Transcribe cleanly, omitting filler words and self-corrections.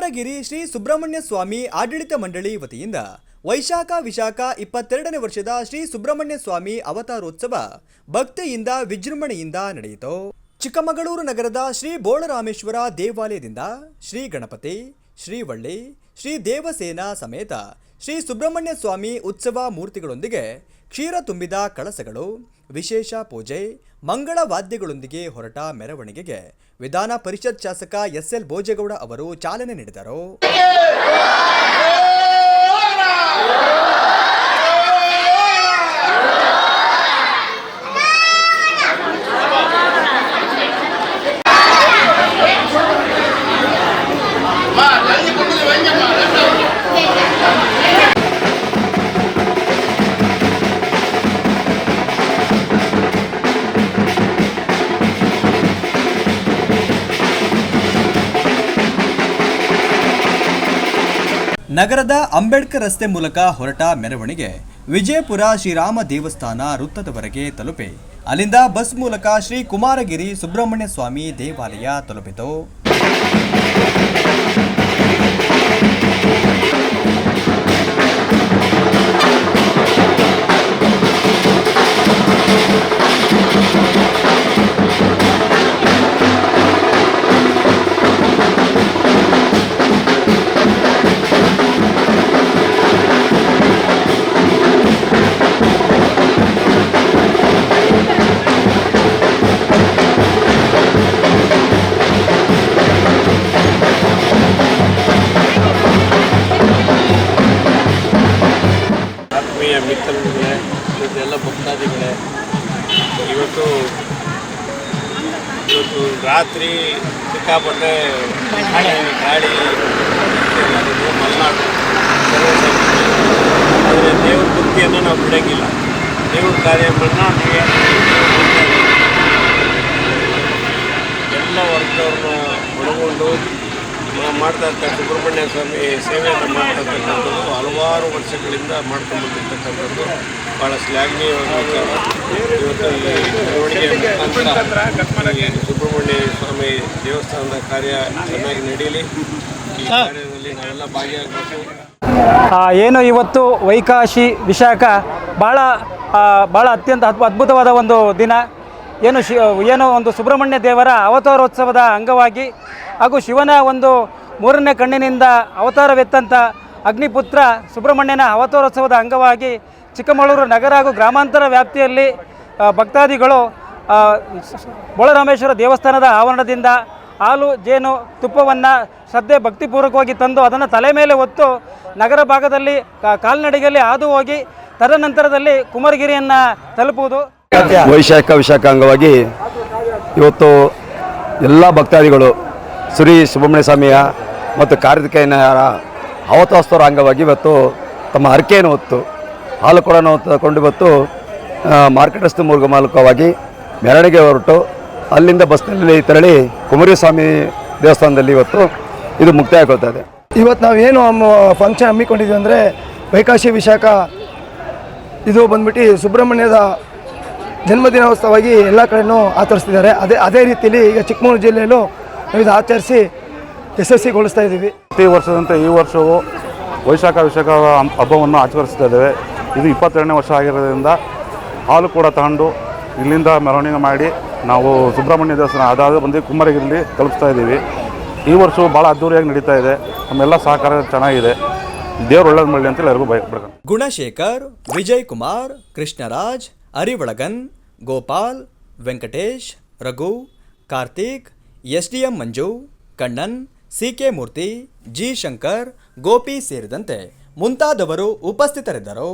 ಕುಮಾರಗಿರಿ ಶ್ರೀ ಸುಬ್ರಹ್ಮಣ್ಯ ಸ್ವಾಮಿ ಆಡಳಿತ ಮಂಡಳಿ ವತಿಯಿಂದ ವೈಶಾಖ ವಿಶಾಖ 22ನೇ ವರ್ಷದ ಶ್ರೀ ಸುಬ್ರಹ್ಮಣ್ಯ ಸ್ವಾಮಿ ಅವತಾರೋತ್ಸವ ಭಕ್ತಿಯಿಂದ ವಿಜೃಂಭಣೆಯಿಂದ ನಡೆಯಿತು. ಚಿಕ್ಕಮಗಳೂರು ನಗರದ ಶ್ರೀ ಬೋಳರಾಮೇಶ್ವರ ದೇವಾಲಯದಿಂದ ಶ್ರೀ ಗಣಪತಿ, ಶ್ರೀ ವಳ್ಳಿ, ಶ್ರೀ ದೇವಸೇನ ಸಮೇತ ಶ್ರೀ ಸುಬ್ರಹ್ಮಣ್ಯ ಸ್ವಾಮಿ ಉತ್ಸವ ಮೂರ್ತಿಗಳೊಂದಿಗೆ ಕ್ಷೀರ ತುಂಬಿದ ಕಳಸಗಳು, ವಿಶೇಷ ಪೂಜೆ, ಮಂಗಳ ವಾದ್ಯಗಳೊಂದಿಗೆ ಹೊರಟ ಮೆರವಣಿಗೆಗೆ ವಿಧಾನ ಪರಿಷತ್ ಶಾಸಕ ಎಸ್.ಎಲ್. ಭೋಜೇಗೌಡ ಅವರು ಚಾಲನೆ ನೀಡಿದರು. ನಗರದ ಅಂಬೇಡ್ಕರ್ ರಸ್ತೆ ಮೂಲಕ ಹೊರಟ ಮೆರವಣಿಗೆ ವಿಜಯಪುರ ಶ್ರೀರಾಮ ದೇವಸ್ಥಾನ ವೃತ್ತದವರೆಗೆ ತಲುಪಿ ಅಲ್ಲಿಂದ ಬಸ್ ಮೂಲಕ ಶ್ರೀ ಕುಮಾರಗಿರಿ ಸುಬ್ರಹ್ಮಣ್ಯ ಸ್ವಾಮಿ ದೇವಾಲಯ ತಲುಪಿತು. ಮಿತ್ರರುಗಳೇ, ಇವತ್ತೆಲ್ಲ ಭಕ್ತಾದಿಗಳೇ, ಇವತ್ತು ರಾತ್ರಿ ಸಿಕ್ಕಾಪಟ್ಟೆ ಗಾಳಿ ಮಲೆನಾಡು ಆದರೆ ದೇವ್ರ ಭಕ್ತಿಯನ್ನು ನಾವು ಬಿಡೋಂಗಿಲ್ಲ. ದೇವ್ರ ಕಾರ್ಯವನ್ನು ಎಲ್ಲ ವರ್ಗದವ್ರನ್ನ ಒಳಗೊಂಡು ಮಾಡ್ತಾ ಇರ್ತಕ್ಕಂಥ ಸುಬ್ರಹ್ಮಣ್ಯ ಸ್ವಾಮಿ ಸೇವೆಯನ್ನು ಮಾಡ್ತಕ್ಕಂಥದ್ದು ಹಲವಾರು ವರ್ಷಗಳಿಂದ ಮಾಡ್ಕೊಂಡು ಬಂದಿರ್ತಕ್ಕಂಥದ್ದು ಭಾಳ ಶ್ಲಾಘನೀಯವಾದ ವಿಚಾರ. ಇವತ್ತು ಈ ಮೆರವಣಿಗೆ ಸುಬ್ರಹ್ಮಣ್ಯ ಸ್ವಾಮಿ ದೇವಸ್ಥಾನದ ಕಾರ್ಯ ಚೆನ್ನಾಗಿ ನಡೀಲಿ. ಈ ಕಾರ್ಯದಲ್ಲಿ ನಾವೆಲ್ಲ ಭಾಗಿಯಾಗಬೇಕು. ಏನು ಇವತ್ತು ವೈಕಾಶಿ ವಿಶಾಖ ಭಾಳ ಅತ್ಯಂತ ಅದ್ಭುತವಾದ ಒಂದು ದಿನ. ಏನು ಒಂದು ಸುಬ್ರಹ್ಮಣ್ಯ ದೇವರ ಅವತಾರೋತ್ಸವದ ಅಂಗವಾಗಿ ಹಾಗೂ ಶಿವನ ಒಂದು ಮೂರನೇ ಕಣ್ಣಿನಿಂದ ಅವತಾರವೆತ್ತಂಥ ಅಗ್ನಿಪುತ್ರ ಸುಬ್ರಹ್ಮಣ್ಯನ ಅವತಾರೋತ್ಸವದ ಅಂಗವಾಗಿ ಚಿಕ್ಕಮಗಳೂರು ನಗರ ಹಾಗೂ ಗ್ರಾಮಾಂತರ ವ್ಯಾಪ್ತಿಯಲ್ಲಿ ಭಕ್ತಾದಿಗಳು ಬೋಳರಾಮೇಶ್ವರ ದೇವಸ್ಥಾನದ ಆವರಣದಿಂದ ಹಾಲು, ಜೇನು, ತುಪ್ಪವನ್ನು ಶ್ರದ್ಧೆ ಭಕ್ತಿಪೂರ್ವಕವಾಗಿ ತಂದು ಅದನ್ನು ತಲೆ ಮೇಲೆ ಹೊತ್ತು ನಗರ ಭಾಗದಲ್ಲಿ ಕಾಲ್ನಡಿಗೆಯಲ್ಲಿ ಹಾದು ಹೋಗಿ ತದನಂತರದಲ್ಲಿ ಕುಮಾರಗಿರಿಯನ್ನು ತಲುಪುವುದು. ವೈಶಾಖ ವಿಶಾಖ ಅಂಗವಾಗಿ ಇವತ್ತು ಎಲ್ಲ ಭಕ್ತಾದಿಗಳು ಶ್ರೀ ಸುಬ್ರಹ್ಮಣ್ಯ ಸ್ವಾಮಿಯ ಮತ್ತು ಕಾರ್ತಿಕೇಯನರ ಅವತಾರೋತ್ಸವದ ಅಂಗವಾಗಿ ಇವತ್ತು ತಮ್ಮ ಹರಕೆಯನ್ನು ಹೊತ್ತು ಹಾಲು ಕೂಡ ತಗೊಂಡು ಇವತ್ತು ಮಾರ್ಕೆಟ್ ರಸ್ತೆ ಮೂಲಕವಾಗಿ ಮೆರವಣಿಗೆ ಹೊರಟು ಅಲ್ಲಿಂದ ಬಸ್ನಲ್ಲಿ ತೆರಳಿ ಕುಮಾರಸ್ವಾಮಿ ಸ್ವಾಮಿ ದೇವಸ್ಥಾನದಲ್ಲಿ ಇವತ್ತು ಇದು ಮುಕ್ತಾಯಗೊಳ್ತಾ ಇದೆ. ಇವತ್ತು ನಾವೇನು ಫಂಕ್ಷನ್ ಹಮ್ಮಿಕೊಂಡಿದ್ದೀವಿ ಅಂದರೆ ವೈಕಾಶಿ ವಿಶಾಖ ಇದು ಬಂದ್ಬಿಟ್ಟು ಸುಬ್ರಹ್ಮಣ್ಯದ ಜನ್ಮದಿನೋತ್ಸವವಾಗಿ ಎಲ್ಲ ಕಡೆಯೂ ಆಚರಿಸ್ತಿದ್ದಾರೆ. ಅದೇ ರೀತಿಯಲ್ಲಿ ಈಗ ಚಿಕ್ಕಮಗಳೂರು ಜಿಲ್ಲೆಯಲ್ಲೂ ನಾವು ಇದು ಆಚರಿಸಿ ಯಶಸ್ವಿಗೊಳಿಸ್ತಾ ಇದ್ದೀವಿ. ಪ್ರತಿ ವರ್ಷದಂತೆ ಈ ವರ್ಷವೂ ವೈಶಾಖ ವಿಶಾಖ ಹಬ್ಬವನ್ನು ಆಚರಿಸ್ತಾ ಇದ್ದೇವೆ. ಇದು 22ನೇ ವರ್ಷ ಆಗಿರೋದ್ರಿಂದ ಹಾಲು ಕೂಡ ತಗೊಂಡು ಇಲ್ಲಿಂದ ಮೆರವಣಿಗೆ ಮಾಡಿ ನಾವು ಸುಬ್ರಹ್ಮಣ್ಯ ದೇವಸ್ಥಾನ ಅದಾದ ಬಂದು ಕುಮಾರಗಿರಿಯಲ್ಲಿ ತಲುಪಿಸ್ತಾ ಇದ್ದೀವಿ. ಈ ವರ್ಷವೂ ಭಾಳ ಅದ್ದೂರಿಯಾಗಿ ನಡೀತಾ ಇದೆ. ನಮ್ಮೆಲ್ಲ ಸಹಕಾರ ಚೆನ್ನಾಗಿದೆ. ದೇವರು ಒಳ್ಳೇದು ಮಾಡಲಿ ಅಂತ ಎಲ್ಲರಿಗೂ ಬಯಸ್ಬಿಡ್ತೀನಿ. ಗುಣಶೇಖರ್, ವಿಜಯ್ ಕುಮಾರ್, ಕೃಷ್ಣರಾಜ್, ಅರಿವಳಗನ್, ಗೋಪಾಲ್, ವೆಂಕಟೇಶ್, ರಘು, ಕಾರ್ತಿಕ್, ಎಸ್ಡಿಎಂ ಮಂಜು, ಕಣ್ಣನ್, ಸಿಕೆ ಮೂರ್ತಿ, ಜಿ ಶಂಕರ್, ಗೋಪಿ ಸೇರಿದಂತೆ ಮುಂತಾದವರು ಉಪಸ್ಥಿತರಿದ್ದರು.